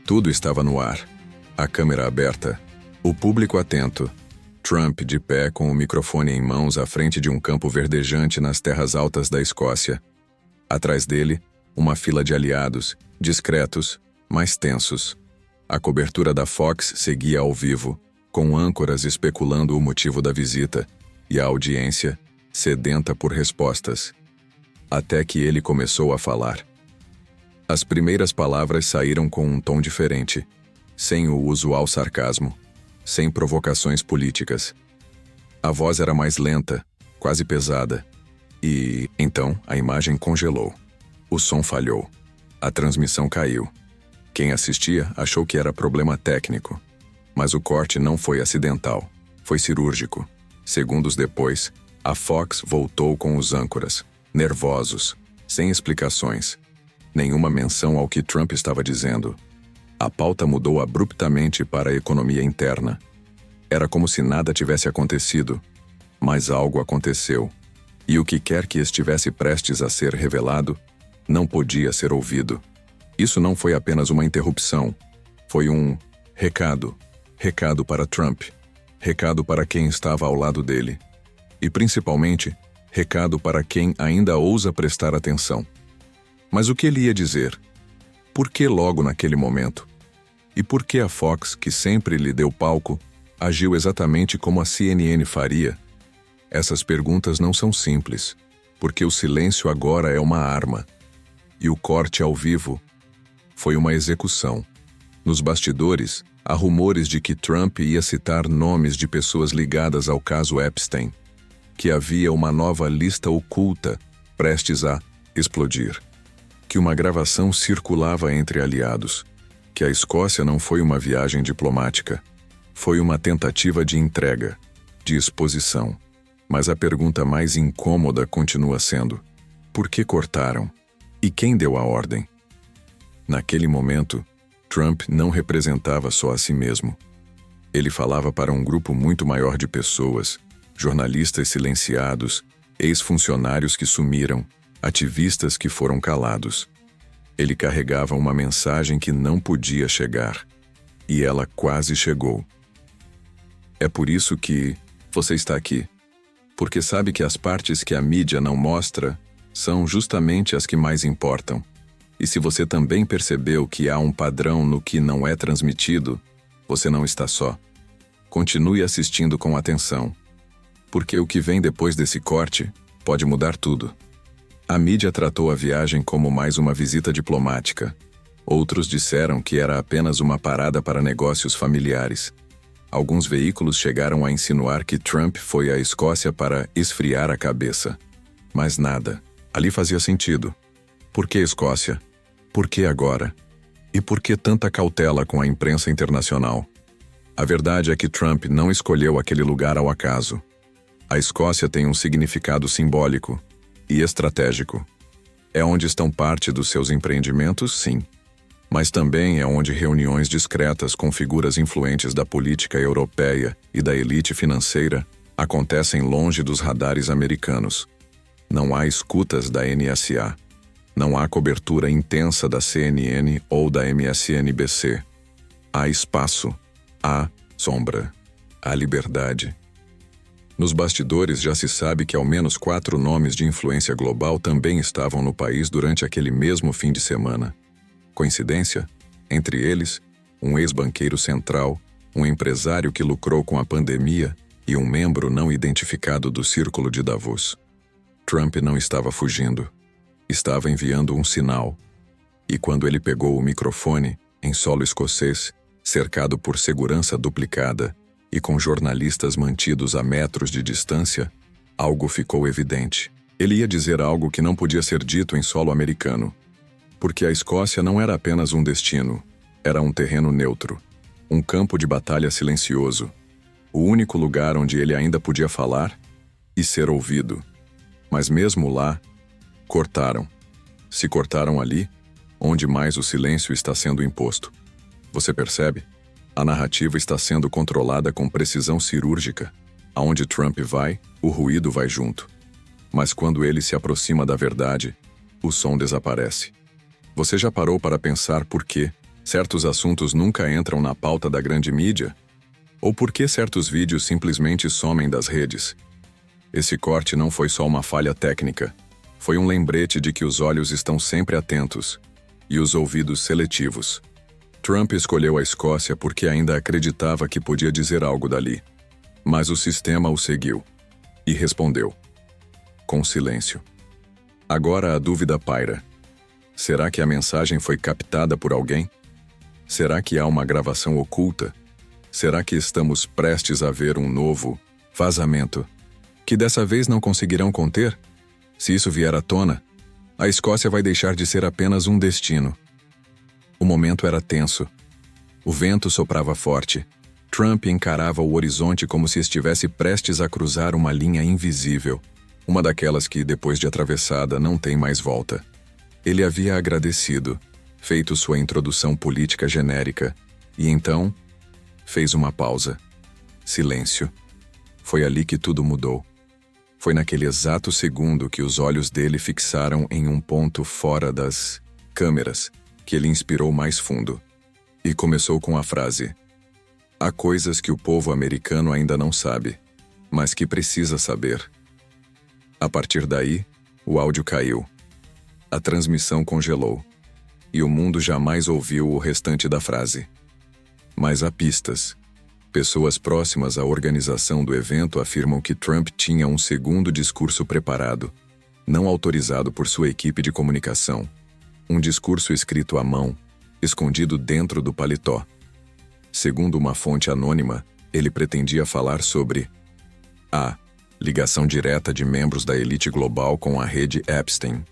Tudo estava no ar. A câmera aberta. O público atento. Trump de pé com o microfone em mãos à frente de um campo verdejante nas terras altas da Escócia. Atrás dele, uma fila de aliados, discretos, mas tensos. A cobertura da Fox seguia ao vivo, com âncoras especulando o motivo da visita, e a audiência, sedenta por respostas. Até que ele começou a falar. As primeiras palavras saíram com um tom diferente, sem o usual sarcasmo, sem provocações políticas. A voz era mais lenta, quase pesada. E, então, a imagem congelou. O som falhou. A transmissão caiu. Quem assistia achou que era problema técnico. Mas o corte não foi acidental. Foi cirúrgico. Segundos depois, a Fox voltou com os âncoras, nervosos, sem explicações. Nenhuma menção ao que Trump estava dizendo. A pauta mudou abruptamente para a economia interna. Era como se nada tivesse acontecido, mas algo aconteceu. E o que quer que estivesse prestes a ser revelado, não podia ser ouvido. Isso não foi apenas uma interrupção. Foi um recado. Recado para Trump. Recado para quem estava ao lado dele. E, principalmente, recado para quem ainda ousa prestar atenção. Mas o que ele ia dizer? Por que logo naquele momento? E por que a Fox, que sempre lhe deu palco, agiu exatamente como a CNN faria? Essas perguntas não são simples, porque o silêncio agora é uma arma. E o corte ao vivo foi uma execução. Nos bastidores, há rumores de que Trump ia citar nomes de pessoas ligadas ao caso Epstein, que havia uma nova lista oculta prestes a explodir, que uma gravação circulava entre aliados, que a Escócia não foi uma viagem diplomática, foi uma tentativa de entrega, de exposição. Mas a pergunta mais incômoda continua sendo: por que cortaram? E quem deu a ordem? Naquele momento, Trump não representava só a si mesmo. Ele falava para um grupo muito maior de pessoas, jornalistas silenciados, ex-funcionários que sumiram, ativistas que foram calados. Ele carregava uma mensagem que não podia chegar. E ela quase chegou. É por isso que você está aqui. Porque sabe que as partes que a mídia não mostra são justamente as que mais importam. E se você também percebeu que há um padrão no que não é transmitido, você não está só. Continue assistindo com atenção. Porque o que vem depois desse corte pode mudar tudo. A mídia tratou a viagem como mais uma visita diplomática. Outros disseram que era apenas uma parada para negócios familiares. Alguns veículos chegaram a insinuar que Trump foi à Escócia para esfriar a cabeça. Mas nada. Ali fazia sentido. Por que Escócia? Por que agora? E por que tanta cautela com a imprensa internacional? A verdade é que Trump não escolheu aquele lugar ao acaso. A Escócia tem um significado simbólico e estratégico. É onde estão parte dos seus empreendimentos, sim. Mas também é onde reuniões discretas com figuras influentes da política europeia e da elite financeira acontecem longe dos radares americanos. Não há escutas da NSA. Não há cobertura intensa da CNN ou da MSNBC. Há espaço. Há sombra. Há liberdade. Nos bastidores já se sabe que ao menos 4 nomes de influência global também estavam no país durante aquele mesmo fim de semana. Coincidência? Entre eles, um ex-banqueiro central, um empresário que lucrou com a pandemia e um membro não identificado do Círculo de Davos. Trump não estava fugindo. Estava enviando um sinal. E quando ele pegou o microfone, em solo escocês, cercado por segurança duplicada e com jornalistas mantidos a metros de distância, algo ficou evidente. Ele ia dizer algo que não podia ser dito em solo americano. Porque a Escócia não era apenas um destino, era um terreno neutro, um campo de batalha silencioso, o único lugar onde ele ainda podia falar e ser ouvido. Mas mesmo lá, cortaram. Se cortaram ali, onde mais o silêncio está sendo imposto. Você percebe? A narrativa está sendo controlada com precisão cirúrgica. Aonde Trump vai, o ruído vai junto. Mas quando ele se aproxima da verdade, o som desaparece. Você já parou para pensar por que, Certos assuntos nunca entram na pauta da grande mídia? Ou por que certos vídeos simplesmente somem das redes? Esse corte não foi só uma falha técnica. Foi um lembrete de que os olhos estão sempre atentos e os ouvidos seletivos. Trump escolheu a Escócia porque ainda acreditava que podia dizer algo dali. Mas o sistema o seguiu e respondeu, com silêncio. Agora a dúvida paira. Será que a mensagem foi captada por alguém? Será que há uma gravação oculta? Será que estamos prestes a ver um novo vazamento, que dessa vez não conseguirão conter? Se isso vier à tona, a Escócia vai deixar de ser apenas um destino. O momento era tenso. O vento soprava forte. Trump encarava o horizonte como se estivesse prestes a cruzar uma linha invisível, uma daquelas que, depois de atravessada, não tem mais volta. Ele havia agradecido, feito sua introdução política genérica, e então fez uma pausa. Silêncio. Foi ali que tudo mudou. Foi naquele exato segundo que os olhos dele fixaram em um ponto fora das câmeras que ele inspirou mais fundo. E começou com a frase: há coisas que o povo americano ainda não sabe, mas que precisa saber. A partir daí, o áudio caiu. A transmissão congelou. E o mundo jamais ouviu o restante da frase. Mas há pistas. Pessoas próximas à organização do evento afirmam que Trump tinha um segundo discurso preparado, não autorizado por sua equipe de comunicação. Um discurso escrito à mão, escondido dentro do paletó. Segundo uma fonte anônima, ele pretendia falar sobre a ligação direta de membros da elite global com a rede Epstein,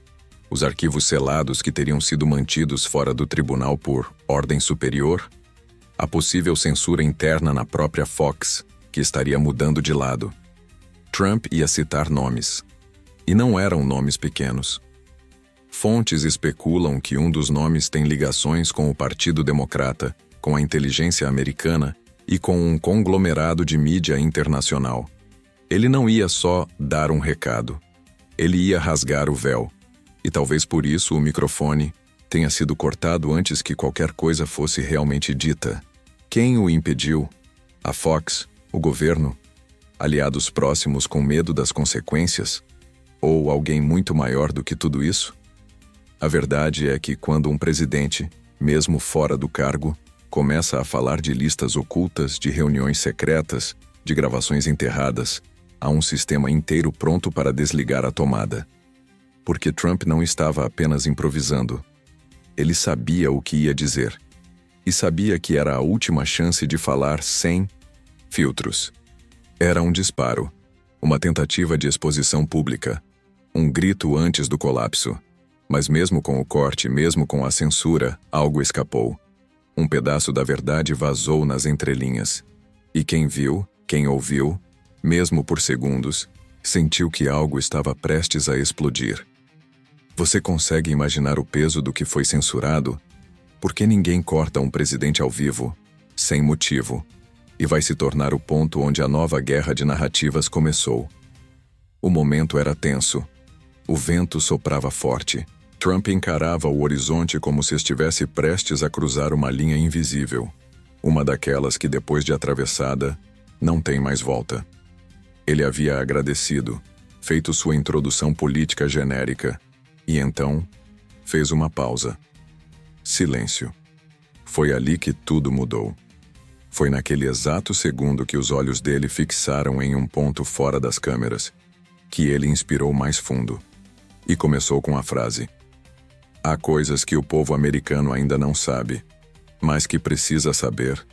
os arquivos selados que teriam sido mantidos fora do tribunal por ordem superior, a possível censura interna na própria Fox, que estaria mudando de lado. Trump ia citar nomes. E não eram nomes pequenos. Fontes especulam que um dos nomes tem ligações com o Partido Democrata, com a inteligência americana e com um conglomerado de mídia internacional. Ele não ia só dar um recado. Ele ia rasgar o véu. E talvez por isso o microfone tenha sido cortado antes que qualquer coisa fosse realmente dita. Quem o impediu? A Fox? O governo? Aliados próximos com medo das consequências? Ou alguém muito maior do que tudo isso? A verdade é que quando um presidente, mesmo fora do cargo, começa a falar de listas ocultas, de reuniões secretas, de gravações enterradas, há um sistema inteiro pronto para desligar a tomada. Porque Trump não estava apenas improvisando. Ele sabia o que ia dizer. E sabia que era a última chance de falar sem filtros. Era um disparo, uma tentativa de exposição pública, um grito antes do colapso. Mas mesmo com o corte, mesmo com a censura, algo escapou. Um pedaço da verdade vazou nas entrelinhas. E quem viu, quem ouviu, mesmo por segundos, sentiu que algo estava prestes a explodir. Você consegue imaginar o peso do que foi censurado? Porque ninguém corta um presidente ao vivo, sem motivo, e vai se tornar o ponto onde a nova guerra de narrativas começou. O momento era tenso. O vento soprava forte. Trump encarava o horizonte como se estivesse prestes a cruzar uma linha invisível. Uma daquelas que, depois de atravessada, não tem mais volta. Ele havia agradecido, feito sua introdução política genérica, e então fez uma pausa. Silêncio. Foi ali que tudo mudou. Foi naquele exato segundo que os olhos dele fixaram em um ponto fora das câmeras, que ele inspirou mais fundo. E começou com a frase: há coisas que o povo americano ainda não sabe, mas que precisa saber.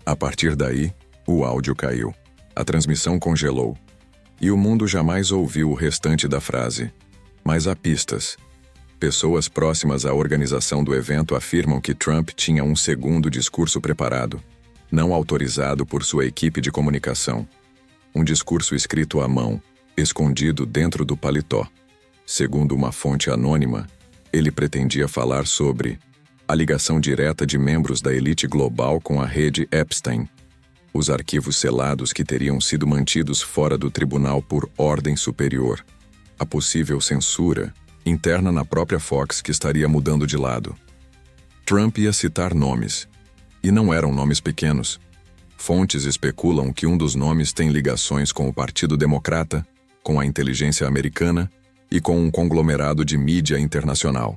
A partir daí, o áudio caiu. A transmissão congelou. E o mundo jamais ouviu o restante da frase. Mas há pistas. Pessoas próximas à organização do evento afirmam que Trump tinha um segundo discurso preparado, não autorizado por sua equipe de comunicação. Um discurso escrito à mão, escondido dentro do paletó. Segundo uma fonte anônima, ele pretendia falar sobre a ligação direta de membros da elite global com a rede Epstein, os arquivos selados que teriam sido mantidos fora do tribunal por ordem superior, a possível censura interna na própria Fox que estaria mudando de lado. Trump ia citar nomes. E não eram nomes pequenos. Fontes especulam que um dos nomes tem ligações com o Partido Democrata, com a inteligência americana e com um conglomerado de mídia internacional.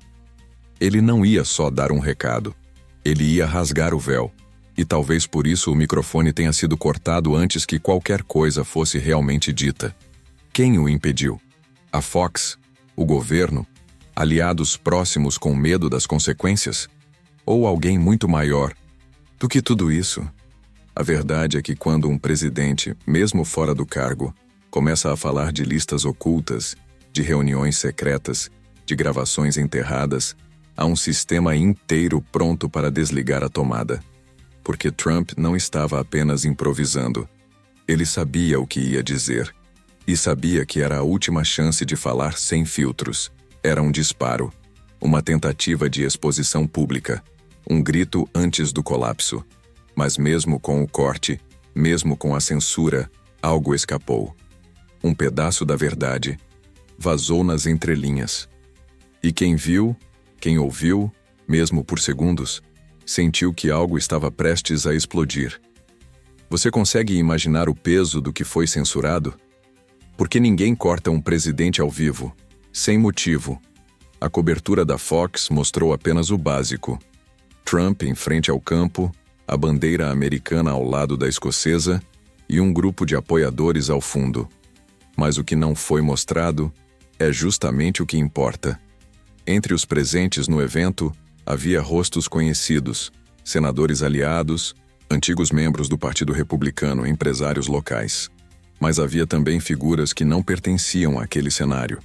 Ele não ia só dar um recado. Ele ia rasgar o véu. E talvez por isso o microfone tenha sido cortado antes que qualquer coisa fosse realmente dita. Quem o impediu? A Fox? O governo? Aliados próximos com medo das consequências? Ou alguém muito maior do que tudo isso? A verdade é que quando um presidente, mesmo fora do cargo, começa a falar de listas ocultas, de reuniões secretas, de gravações enterradas, há um sistema inteiro pronto para desligar a tomada. Porque Trump não estava apenas improvisando. Ele sabia o que ia dizer. E sabia que era a última chance de falar sem filtros. Era um disparo. Uma tentativa de exposição pública. Um grito antes do colapso. Mas mesmo com o corte, mesmo com a censura, algo escapou. Um pedaço da verdade vazou nas entrelinhas. E quem viu, quem ouviu, mesmo por segundos, sentiu que algo estava prestes a explodir. Você consegue imaginar o peso do que foi censurado? Porque ninguém corta um presidente ao vivo, sem motivo. A cobertura da Fox mostrou apenas o básico. Trump em frente ao campo, a bandeira americana ao lado da escocesa e um grupo de apoiadores ao fundo. Mas o que não foi mostrado é justamente o que importa. Entre os presentes no evento, havia rostos conhecidos, senadores aliados, antigos membros do Partido Republicano, empresários locais. Mas havia também figuras que não pertenciam àquele cenário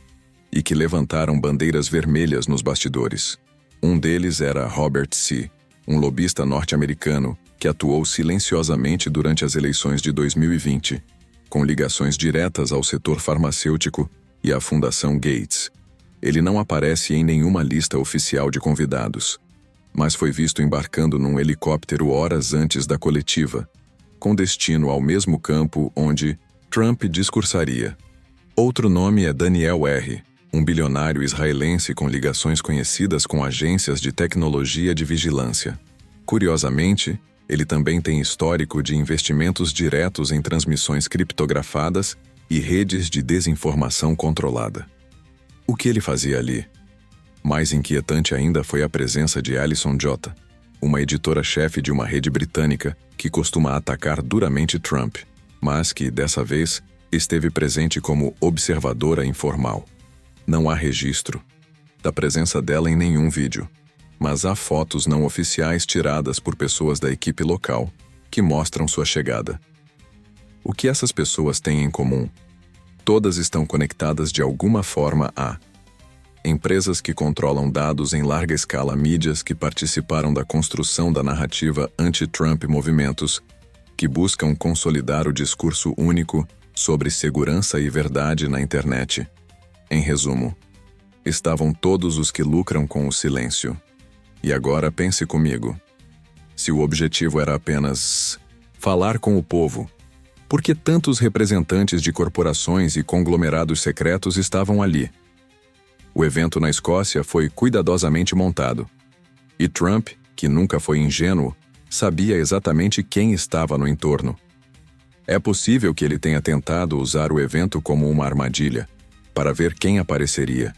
e que levantaram bandeiras vermelhas nos bastidores. Um deles era Robert C., um lobista norte-americano que atuou silenciosamente durante as eleições de 2020, com ligações diretas ao setor farmacêutico e à Fundação Gates. Ele não aparece em nenhuma lista oficial de convidados, mas foi visto embarcando num helicóptero horas antes da coletiva, com destino ao mesmo campo onde Trump discursaria. Outro nome é Daniel R., um bilionário israelense com ligações conhecidas com agências de tecnologia de vigilância. Curiosamente, ele também tem histórico de investimentos diretos em transmissões criptografadas e redes de desinformação controlada. O que ele fazia ali? Mais inquietante ainda foi a presença de Alison Jota, uma editora-chefe de uma rede britânica que costuma atacar duramente Trump, mas que, dessa vez, esteve presente como observadora informal. Não há registro da presença dela em nenhum vídeo, mas há fotos não oficiais tiradas por pessoas da equipe local que mostram sua chegada. O que essas pessoas têm em comum? Todas estão conectadas de alguma forma a empresas que controlam dados em larga escala, mídias que participaram da construção da narrativa anti-Trump, movimentos que buscam consolidar o discurso único sobre segurança e verdade na internet. Em resumo, estavam todos os que lucram com o silêncio. E agora pense comigo. Se o objetivo era apenas falar com o povo, por que tantos representantes de corporações e conglomerados secretos estavam ali? O evento na Escócia foi cuidadosamente montado. E Trump, que nunca foi ingênuo, sabia exatamente quem estava no entorno. É possível que ele tenha tentado usar o evento como uma armadilha, para ver quem apareceria.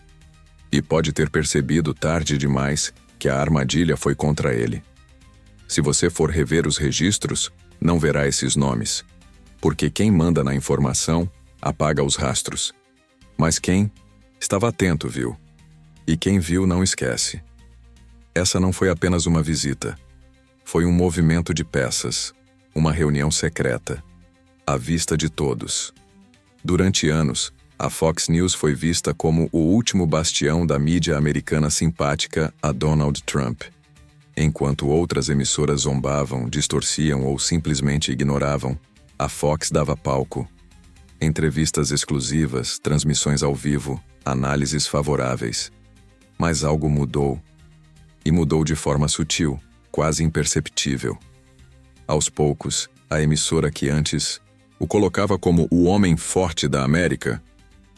E pode ter percebido tarde demais que a armadilha foi contra ele. Se você for rever os registros, não verá esses nomes, porque quem manda na informação apaga os rastros. Mas quem estava atento viu. E quem viu não esquece. Essa não foi apenas uma visita. Foi um movimento de peças, uma reunião secreta, à vista de todos. Durante anos, a Fox News foi vista como o último bastião da mídia americana simpática a Donald Trump. Enquanto outras emissoras zombavam, distorciam ou simplesmente ignoravam, a Fox dava palco. Entrevistas exclusivas, transmissões ao vivo, análises favoráveis. Mas algo mudou. E mudou de forma sutil, quase imperceptível. Aos poucos, a emissora que antes o colocava como o homem forte da América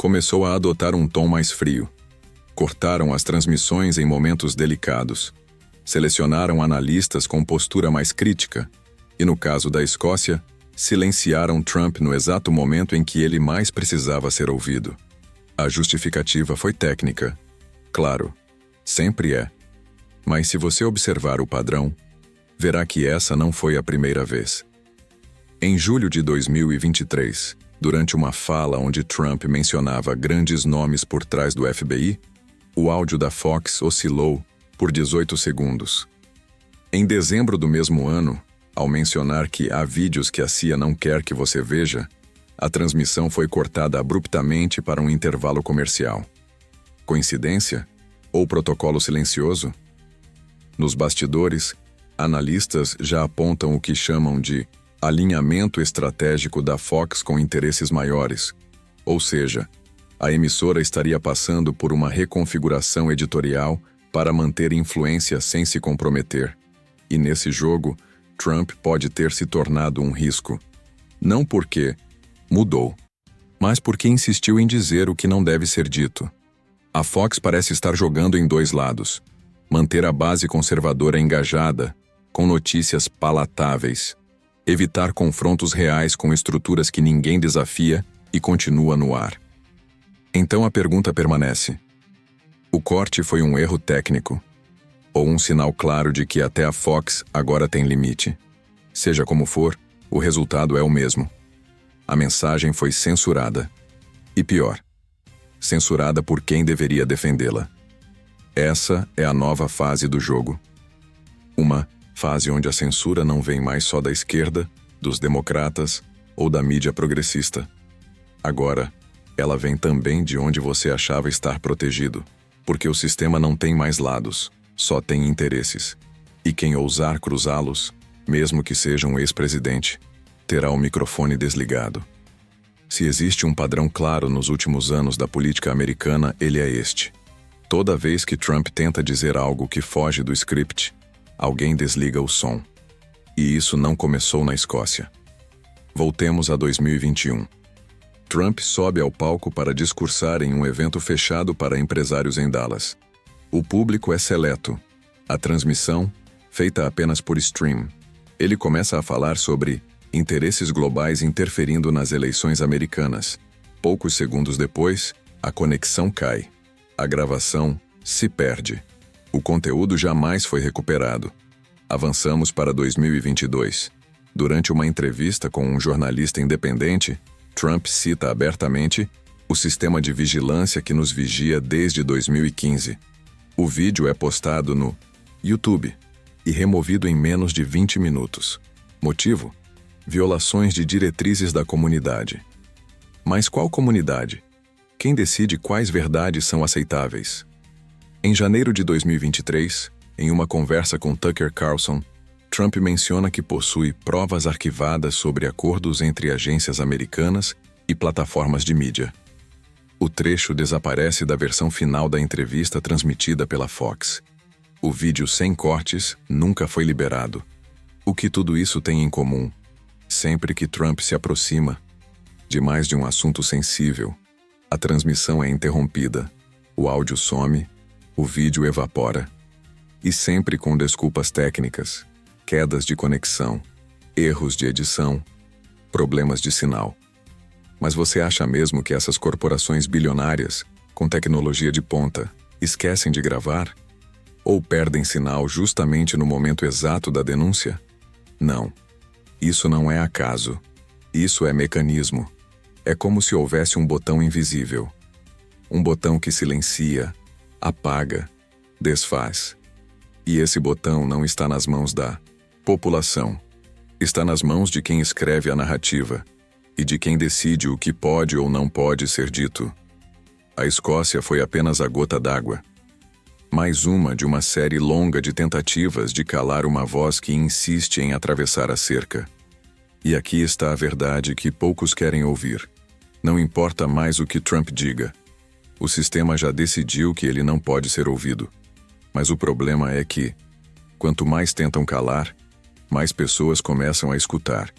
começou a adotar um tom mais frio. Cortaram as transmissões em momentos delicados. Selecionaram analistas com postura mais crítica e, no caso da Escócia, silenciaram Trump no exato momento em que ele mais precisava ser ouvido. A justificativa foi técnica. Claro, sempre é. Mas se você observar o padrão, verá que essa não foi a primeira vez. Em julho de 2023, durante uma fala onde Trump mencionava grandes nomes por trás do FBI, o áudio da Fox oscilou por 18 segundos. Em dezembro do mesmo ano, ao mencionar que há vídeos que a CIA não quer que você veja, a transmissão foi cortada abruptamente para um intervalo comercial. Coincidência? Ou protocolo silencioso? Nos bastidores, analistas já apontam o que chamam de alinhamento estratégico da Fox com interesses maiores, ou seja, a emissora estaria passando por uma reconfiguração editorial para manter influência sem se comprometer. E nesse jogo, Trump pode ter se tornado um risco. Não porque mudou, mas porque insistiu em dizer o que não deve ser dito. A Fox parece estar jogando em dois lados: manter a base conservadora engajada, com notícias palatáveis, evitar confrontos reais com estruturas que ninguém desafia e continua no ar. Então a pergunta permanece: o corte foi um erro técnico? Ou um sinal claro de que até a Fox agora tem limite? Seja como for, o resultado é o mesmo. A mensagem foi censurada. E pior, censurada por quem deveria defendê-la. Essa é a nova fase do jogo. Uma fase onde a censura não vem mais só da esquerda, dos democratas ou da mídia progressista. Agora, ela vem também de onde você achava estar protegido, porque o sistema não tem mais lados, só tem interesses. E quem ousar cruzá-los, mesmo que seja um ex-presidente, terá o microfone desligado. Se existe um padrão claro nos últimos anos da política americana, ele é este. Toda vez que Trump tenta dizer algo que foge do script, alguém desliga o som. E isso não começou na Escócia. Voltemos a 2021. Trump sobe ao palco para discursar em um evento fechado para empresários em Dallas. O público é seleto. A transmissão, feita apenas por stream. Ele começa a falar sobre interesses globais interferindo nas eleições americanas. Poucos segundos depois, a conexão cai. A gravação se perde. O conteúdo jamais foi recuperado. Avançamos para 2022. Durante uma entrevista com um jornalista independente, Trump cita abertamente o sistema de vigilância que nos vigia desde 2015. O vídeo é postado no YouTube e removido em menos de 20 minutos. Motivo? Violações de diretrizes da comunidade. Mas qual comunidade? Quem decide quais verdades são aceitáveis? Em janeiro de 2023, em uma conversa com Tucker Carlson, Trump menciona que possui provas arquivadas sobre acordos entre agências americanas e plataformas de mídia. O trecho desaparece da versão final da entrevista transmitida pela Fox. O vídeo sem cortes nunca foi liberado. O que tudo isso tem em comum? Sempre que Trump se aproxima de mais de um assunto sensível, a transmissão é interrompida, o áudio some, o vídeo evapora. E sempre com desculpas técnicas, quedas de conexão, erros de edição, problemas de sinal. Mas você acha mesmo que essas corporações bilionárias, com tecnologia de ponta, esquecem de gravar? Ou perdem sinal justamente no momento exato da denúncia? Não. Isso não é acaso. Isso é mecanismo. É como se houvesse um botão invisível. Um botão que silencia, apaga, desfaz. E esse botão não está nas mãos da população. Está nas mãos de quem escreve a narrativa e de quem decide o que pode ou não pode ser dito. A Escócia foi apenas a gota d'água. Mais uma de uma série longa de tentativas de calar uma voz que insiste em atravessar a cerca. E aqui está a verdade que poucos querem ouvir. Não importa mais o que Trump diga. O sistema já decidiu que ele não pode ser ouvido. Mas o problema é que, quanto mais tentam calar, mais pessoas começam a escutar.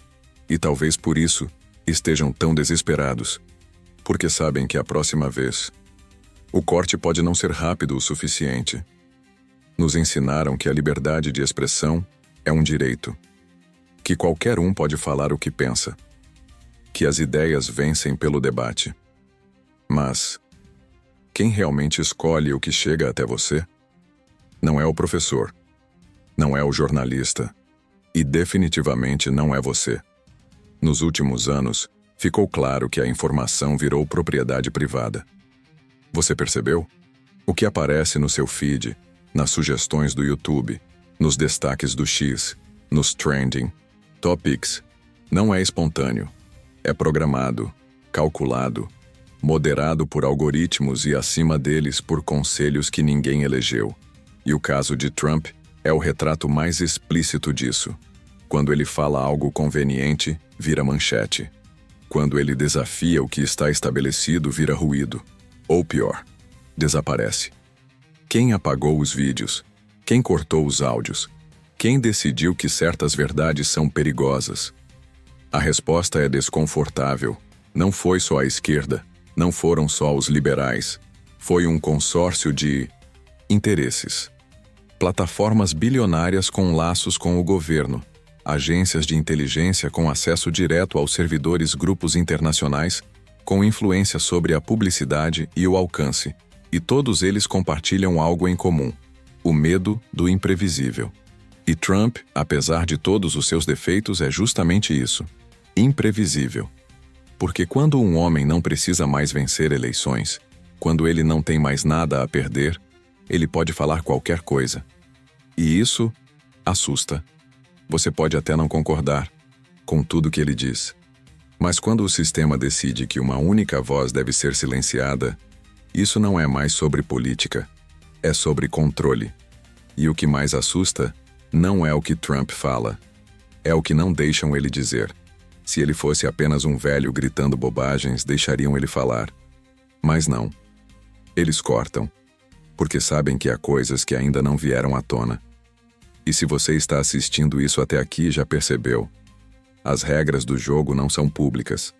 E talvez por isso estejam tão desesperados. Porque sabem que a próxima vez, o corte pode não ser rápido o suficiente. Nos ensinaram que a liberdade de expressão é um direito, que qualquer um pode falar o que pensa, que as ideias vencem pelo debate. Mas quem realmente escolhe o que chega até você? Não é o professor, não é o jornalista, e definitivamente não é você. Nos últimos anos, ficou claro que a informação virou propriedade privada. Você percebeu? O que aparece no seu feed, nas sugestões do YouTube, nos destaques do X, nos trending topics, não é espontâneo. É programado, calculado, moderado por algoritmos e acima deles por conselhos que ninguém elegeu. E o caso de Trump é o retrato mais explícito disso. Quando ele fala algo conveniente, vira manchete. Quando ele desafia o que está estabelecido, vira ruído. Ou pior, desaparece. Quem apagou os vídeos? Quem cortou os áudios? Quem decidiu que certas verdades são perigosas? A resposta é desconfortável. Não foi só a esquerda, não foram só os liberais. Foi um consórcio de interesses. Plataformas bilionárias com laços com o governo, agências de inteligência com acesso direto aos servidores, grupos internacionais com influência sobre a publicidade e o alcance, e todos eles compartilham algo em comum: o medo do imprevisível. E Trump, apesar de todos os seus defeitos, é justamente isso: imprevisível. Porque quando um homem não precisa mais vencer eleições, quando ele não tem mais nada a perder, ele pode falar qualquer coisa. E isso assusta. Você pode até não concordar com tudo que ele diz. Mas quando o sistema decide que uma única voz deve ser silenciada, isso não é mais sobre política, é sobre controle. E o que mais assusta não é o que Trump fala, é o que não deixam ele dizer. Se ele fosse apenas um velho gritando bobagens, deixariam ele falar. Mas não. Eles cortam, porque sabem que há coisas que ainda não vieram à tona. E se você está assistindo isso até aqui, já percebeu. As regras do jogo não são públicas.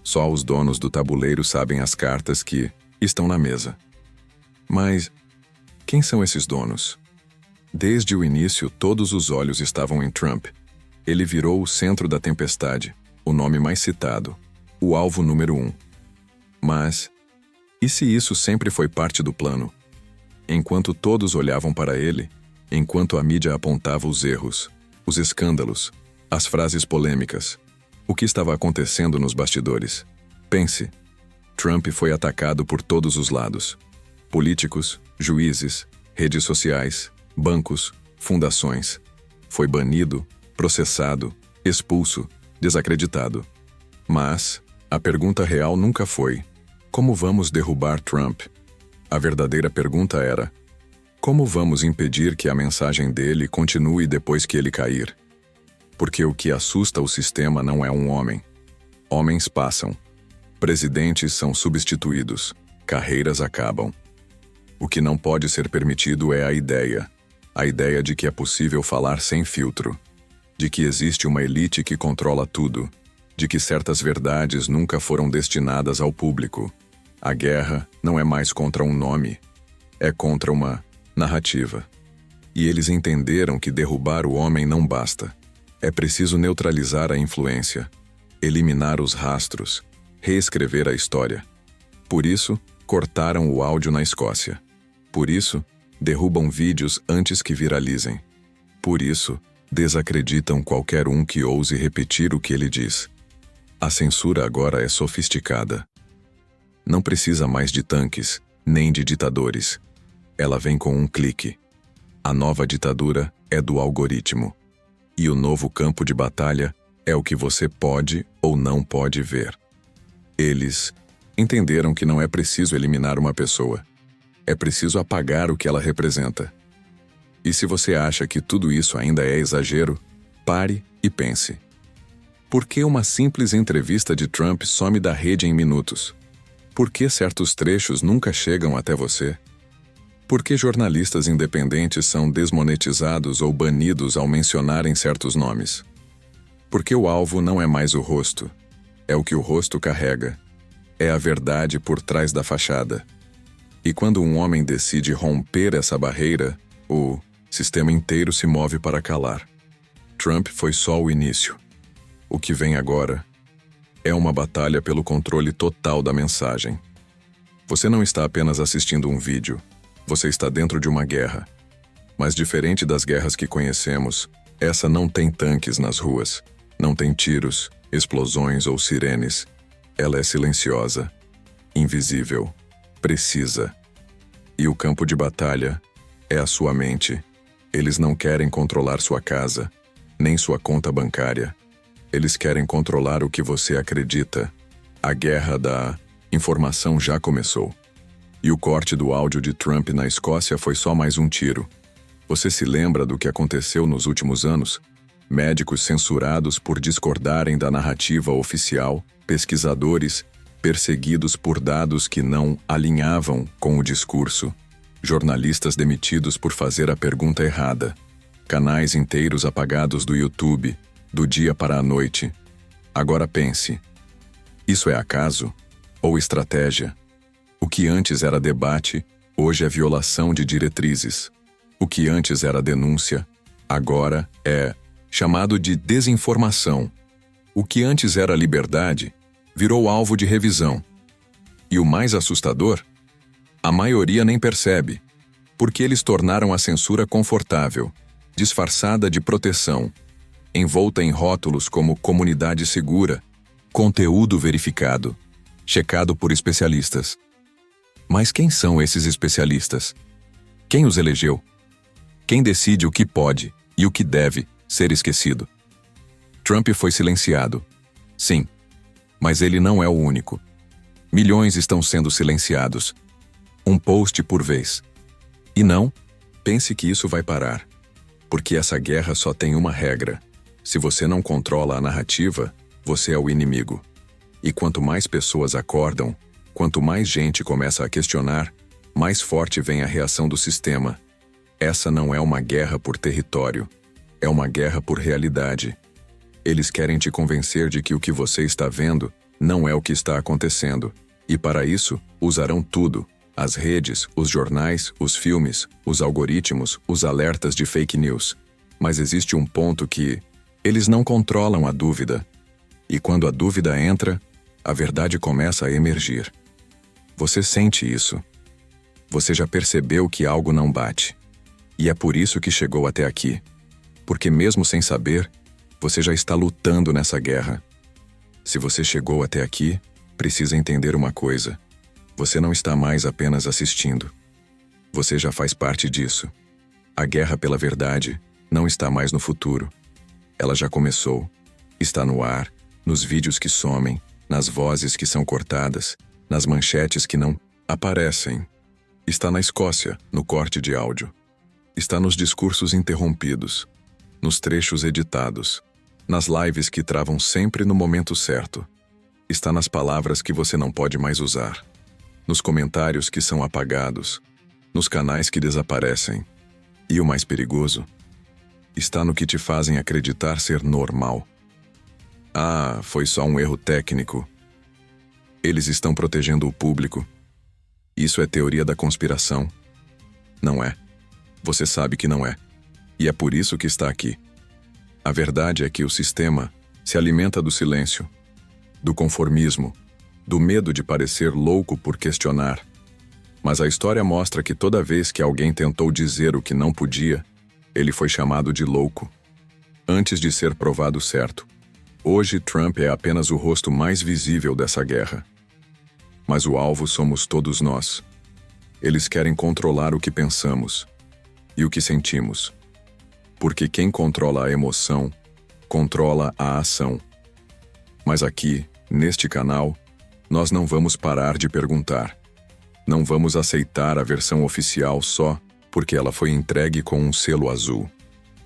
Só os donos do tabuleiro sabem as cartas que estão na mesa. Mas quem são esses donos? Desde o início, todos os olhos estavam em Trump. Ele virou o centro da tempestade, o nome mais citado, o alvo número 1. Mas e se isso sempre foi parte do plano? Enquanto todos olhavam para ele, enquanto a mídia apontava os erros, os escândalos, as frases polêmicas, o que estava acontecendo nos bastidores? Pense, Trump foi atacado por todos os lados. Políticos, juízes, redes sociais, bancos, fundações. Foi banido, processado, expulso, desacreditado. Mas a pergunta real nunca foi: como vamos derrubar Trump? A verdadeira pergunta era: como vamos impedir que a mensagem dele continue depois que ele cair? Porque o que assusta o sistema não é um homem. Homens passam. Presidentes são substituídos. Carreiras acabam. O que não pode ser permitido é a ideia de que é possível falar sem filtro, de que existe uma elite que controla tudo, de que certas verdades nunca foram destinadas ao público. A guerra não é mais contra um nome, é contra uma narrativa. E eles entenderam que derrubar o homem não basta. É preciso neutralizar a influência, eliminar os rastros, reescrever a história. Por isso, cortaram o áudio na Escócia. Por isso, derrubam vídeos antes que viralizem. Por isso, desacreditam qualquer um que ouse repetir o que ele diz. A censura agora é sofisticada. Não precisa mais de tanques, nem de ditadores. Ela vem com um clique. A nova ditadura é do algoritmo. E o novo campo de batalha é o que você pode ou não pode ver. Eles entenderam que não é preciso eliminar uma pessoa. É preciso apagar o que ela representa. E se você acha que tudo isso ainda é exagero, pare e pense. Por que uma simples entrevista de Trump some da rede em minutos? Por que certos trechos nunca chegam até você? Por que jornalistas independentes são desmonetizados ou banidos ao mencionarem certos nomes? Porque o alvo não é mais o rosto. É o que o rosto carrega. É a verdade por trás da fachada. E quando um homem decide romper essa barreira, O sistema inteiro se move para calar. Trump foi só o início. O que vem agora é uma batalha pelo controle total da mensagem. Você não está apenas assistindo um vídeo, você está dentro de uma guerra. Mas diferente das guerras que conhecemos, essa não tem tanques nas ruas, não tem tiros, explosões ou sirenes. Ela é silenciosa, invisível, precisa. E o campo de batalha é a sua mente. Eles não querem controlar sua casa, nem sua conta bancária. Eles querem controlar o que você acredita. A guerra da informação já começou. E o corte do áudio de Trump na Escócia foi só mais um tiro. Você se lembra do que aconteceu nos últimos anos? Médicos censurados por discordarem da narrativa oficial, pesquisadores perseguidos por dados que não alinhavam com o discurso, jornalistas demitidos por fazer a pergunta errada, canais inteiros apagados do YouTube, do dia para a noite. Agora pense: isso é acaso ou estratégia? O que antes era debate, hoje é violação de diretrizes. O que antes era denúncia, agora é chamado de desinformação. O que antes era liberdade, virou alvo de revisão. E o mais assustador? A maioria nem percebe, porque eles tornaram a censura confortável, disfarçada de proteção, envolta em rótulos como comunidade segura, conteúdo verificado, checado por especialistas. Mas quem são esses especialistas? Quem os elegeu? Quem decide o que pode e o que deve ser esquecido? Trump foi silenciado. Sim, mas ele não é o único. Milhões estão sendo silenciados. Um post por vez. E não pense que isso vai parar. Porque essa guerra só tem uma regra. Se você não controla a narrativa, você é o inimigo. E quanto mais pessoas acordam, quanto mais gente começa a questionar, mais forte vem a reação do sistema. Essa não é uma guerra por território. É uma guerra por realidade. Eles querem te convencer de que o que você está vendo não é o que está acontecendo. E para isso, usarão tudo. As redes, os jornais, os filmes, os algoritmos, os alertas de fake news. Mas existe um ponto que eles não controlam a dúvida. E quando a dúvida entra, a verdade começa a emergir. Você sente isso. Você já percebeu que algo não bate. E é por isso que chegou até aqui. Porque mesmo sem saber, você já está lutando nessa guerra. Se você chegou até aqui, precisa entender uma coisa. Você não está mais apenas assistindo. Você já faz parte disso. A guerra pela verdade não está mais no futuro. Ela já começou. Está no ar, nos vídeos que somem, nas vozes que são cortadas, nas manchetes que não aparecem. Está na Escócia, no corte de áudio. Está nos discursos interrompidos, nos trechos editados, nas lives que travam sempre no momento certo. Está nas palavras que você não pode mais usar, nos comentários que são apagados, nos canais que desaparecem. E o mais perigoso? Está no que te fazem acreditar ser normal. Ah, foi só um erro técnico. Eles estão protegendo o público. Isso é teoria da conspiração. Não é. Você sabe que não é. E é por isso que está aqui. A verdade é que o sistema se alimenta do silêncio, do conformismo, do medo de parecer louco por questionar. Mas a história mostra que toda vez que alguém tentou dizer o que não podia, ele foi chamado de louco, antes de ser provado certo. Hoje, Trump é apenas o rosto mais visível dessa guerra. Mas o alvo somos todos nós. Eles querem controlar o que pensamos e o que sentimos. Porque quem controla a emoção, controla a ação. Mas aqui, neste canal, nós não vamos parar de perguntar. Não vamos aceitar a versão oficial só porque ela foi entregue com um selo azul.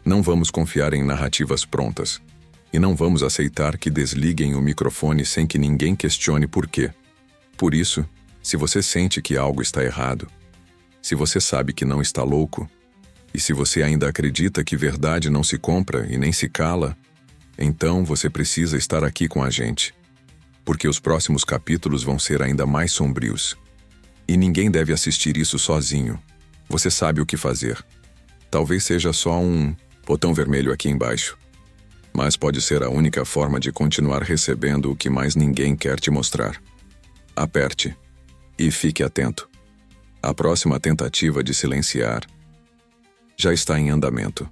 Não vamos confiar em narrativas prontas. E não vamos aceitar que desliguem o microfone sem que ninguém questione por quê. Por isso, se você sente que algo está errado, se você sabe que não está louco, e se você ainda acredita que verdade não se compra e nem se cala, então você precisa estar aqui com a gente. Porque os próximos capítulos vão ser ainda mais sombrios. E ninguém deve assistir isso sozinho. Você sabe o que fazer. Talvez seja só um botão vermelho aqui embaixo, mas pode ser a única forma de continuar recebendo o que mais ninguém quer te mostrar. Aperte e fique atento. A próxima tentativa de silenciar já está em andamento.